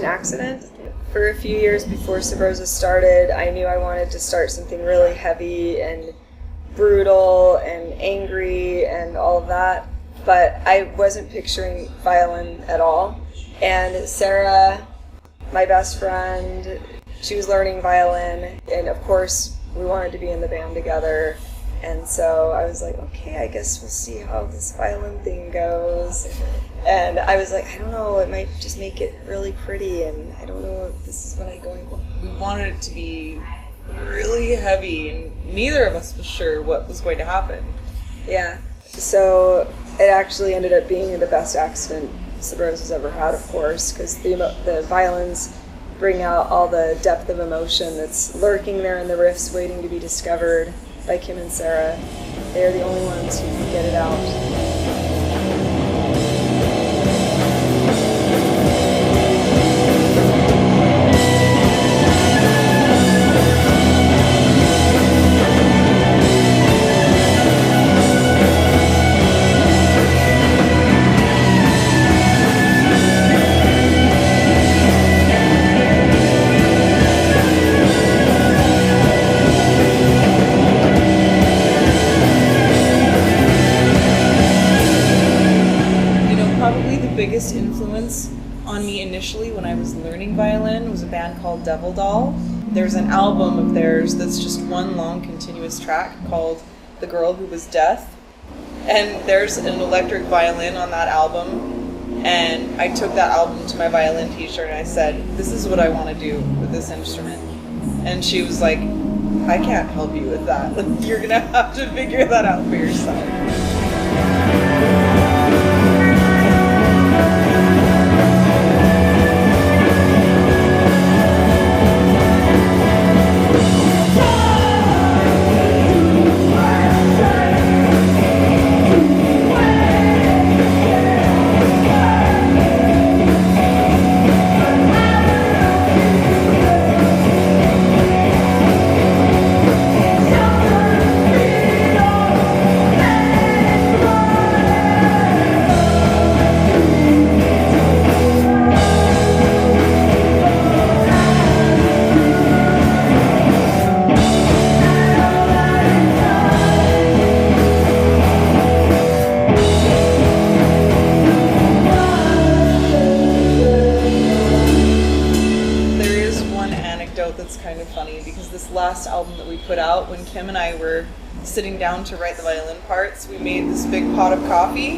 Accident. For a few years before Sabrosa started, I knew I wanted to start something really heavy and brutal and angry and all of that, but I wasn't picturing violin at all. And Sarah, my best friend, she was learning violin, and of course we wanted to be in the band together. And so I was like, okay, I guess we'll see how this violin thing goes. And I was like, I don't know, it might just make it really pretty, and I don't know if this is what I'm going for. We wanted it to be really heavy, and neither of us was sure what was going to happen. Yeah, so it actually ended up being the best accident Sabrosa's ever had, of course, because the violins bring out all the depth of emotion that's lurking there in the riffs waiting to be discovered by Kim and Sarah. They're the only ones who can get it out. Biggest influence on me initially when I was learning violin was a band called Devil Doll. There's an album of theirs that's just one long continuous track called The Girl Who Was Death, and there's an electric violin on that album, and I took that album to my violin teacher and I said, this is what I want to do with this instrument. And she was like, I can't help you with that. You're gonna have to figure that out for yourself. Last album that we put out, when Kim and I were sitting down to write the violin parts, we made this big pot of coffee,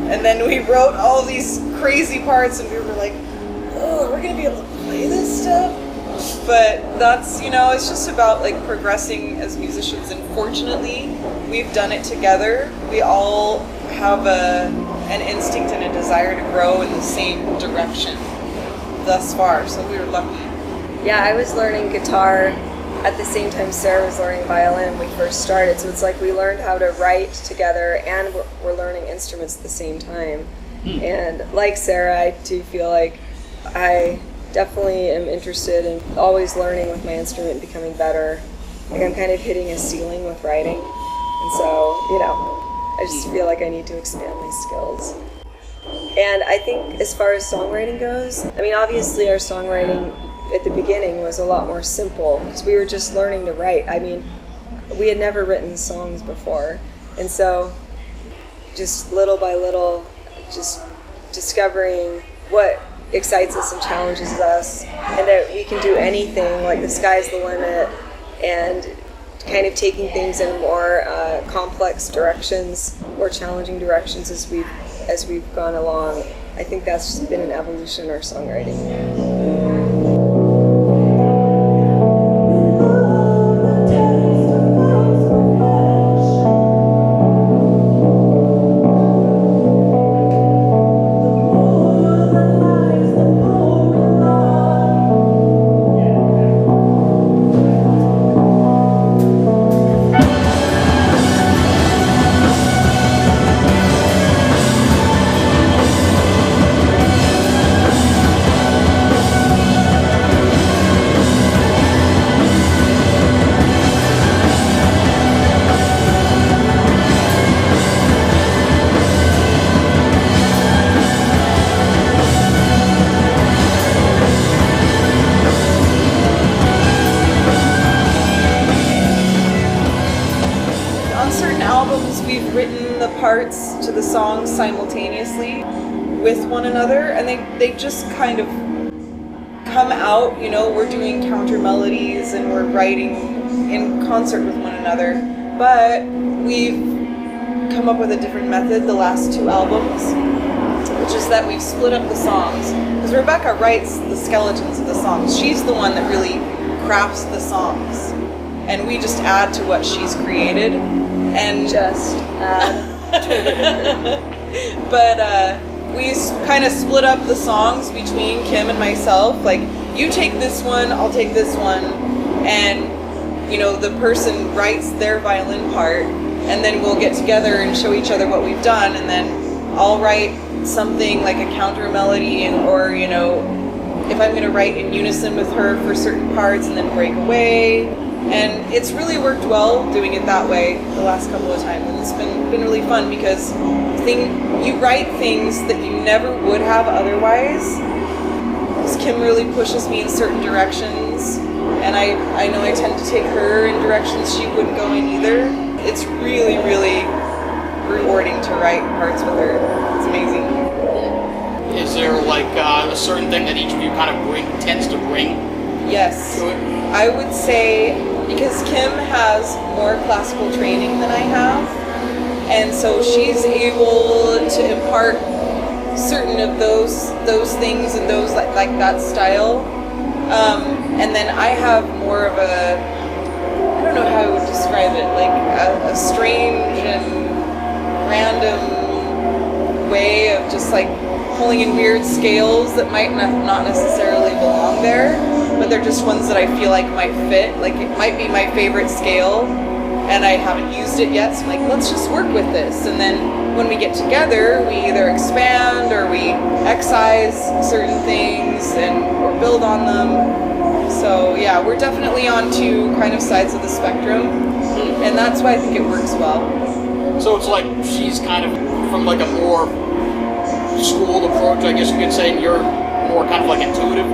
and then we wrote all these crazy parts, and we were like, oh, we're gonna be able to play this stuff? But that's, it's just about like progressing as musicians, and fortunately we've done it together. We all have an instinct and a desire to grow in the same direction thus far, so we were lucky. Yeah, I was learning guitar at the same time Sarah was learning violin when we first started, so it's like we learned how to write together and we're learning instruments at the same time. And like Sarah, I do feel like I definitely am interested in always learning with my instrument and becoming better. Like I'm kind of hitting a ceiling with writing, and so I just feel like I need to expand my skills. And I think as far as songwriting goes, I mean obviously our songwriting at the beginning was a lot more simple because we were just learning to write. I mean, we had never written songs before, and so just little by little, just discovering what excites us and challenges us, and that we can do anything, like the sky's the limit, and kind of taking things in more complex directions, more challenging directions as we've gone along. I think that's just been an evolution in our songwriting. parts to the songs simultaneously with one another, and they just kind of come out, you know, we're doing counter melodies and we're writing in concert with one another, but we've come up with a different method the last 2 albums, which is that we've split up the songs, because Rebecca writes the skeletons of the songs. She's the one that really crafts the songs, and we just add to what she's created, and Just but we kind of split up the songs between Kim and myself. Like, you take this one, I'll take this one, and you know, the person writes their violin part, and then we'll get together and show each other what we've done, and then I'll write something like a counter melody, and or you know, if I'm going to write in unison with her for certain parts and then break away. And it's really worked well doing it that way the last couple of times, and it's been really fun, because you write things that you never would have otherwise. Because Kim really pushes me in certain directions, and I know I tend to take her in directions she wouldn't go in either. It's really, really rewarding to write parts with her. It's amazing. Is there like a certain thing that each of you kind of tends to bring Yes. to it? I would say, because Kim has more classical training than I have, and so she's able to impart certain of those things and those like that style. And then I have more of a, I don't know how I would describe it, like a strange and random way of just like pulling in weird scales that might not necessarily belong there, but they're just ones that I feel like might fit. Like, it might be my favorite scale, and I haven't used it yet, so I'm like, let's just work with this. And then when we get together, we either expand or we excise certain things or build on them. So yeah, we're definitely on 2 kind of sides of the spectrum, and that's why I think it works well. So it's like she's kind of from like a more schooled approach, I guess you could say, and you're more kind of like intuitive.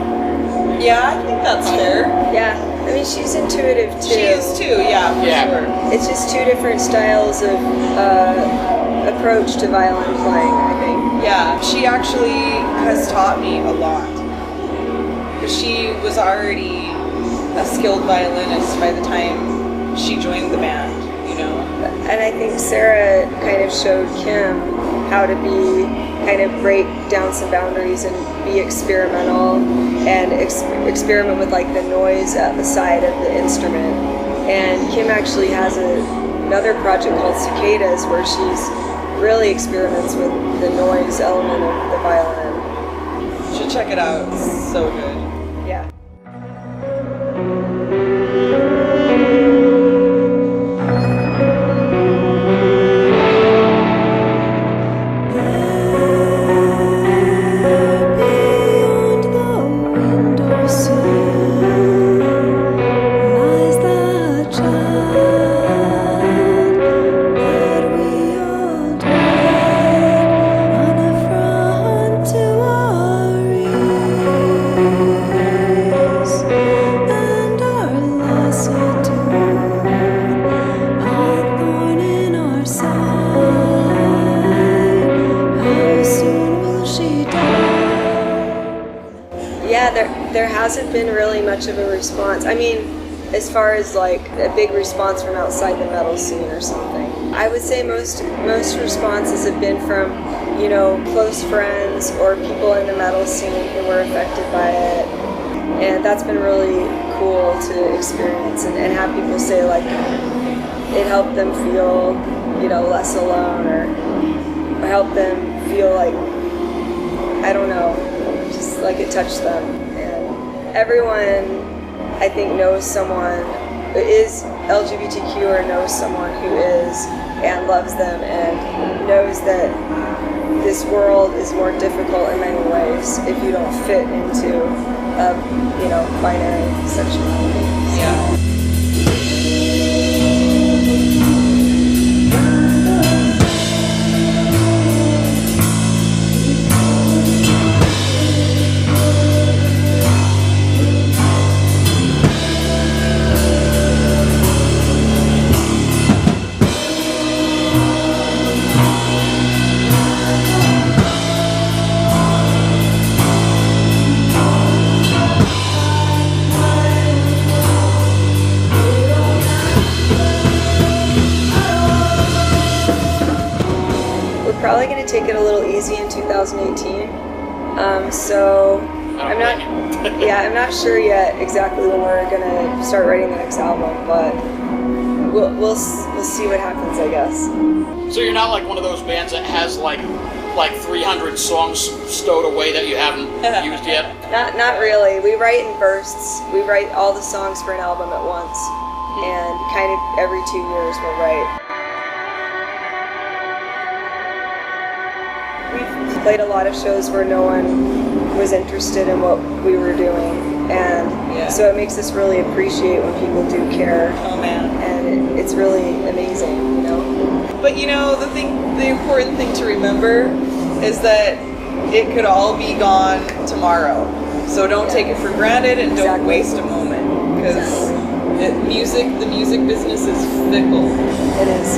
Yeah, I think that's fair. yeah. I mean, she's intuitive too. She is too, yeah, for sure. It's just 2 different styles of approach to violin playing, I think. Yeah, she actually has taught me a lot. She was already a skilled violinist by the time she joined the band, you know. And I think Sarah kind of showed Kim how to kind of break down some boundaries and be experimental and experiment with like the noise at the side of the instrument. And Kim actually has another project called Cicadas, where she's really experiments with the noise element of the violin. You should check it out. It's so good. Yeah. There hasn't been really much of a response. I mean, as far as like a big response from outside the metal scene or something. I would say most responses have been from, you know, close friends or people in the metal scene who were affected by it. And that's been really cool to experience and have people say like it helped them feel, you know, less alone or helped them feel like, I don't know, just like it touched them. Everyone, I think, knows someone who is LGBTQ or knows someone who is and loves them and knows that this world is more difficult in many ways if you don't fit into you know, binary sexuality. Yeah. take it a little easy in 2018. So I'm not, I'm not sure yet exactly when we're gonna start writing the next album, but we'll see what happens, I guess. So you're not like one of those bands that has like 300 songs stowed away that you haven't used yet? Not really. We write in bursts. We write all the songs for an album at once, and kind of every 2 years we'll write. We've played a lot of shows where no one was interested in what we were doing, and so it makes us really appreciate when people do care. Oh man. And it's really amazing, you know? But you know, the important thing to remember is that it could all be gone tomorrow. So don't take it for granted and don't waste a moment, because the music business is fickle. It is.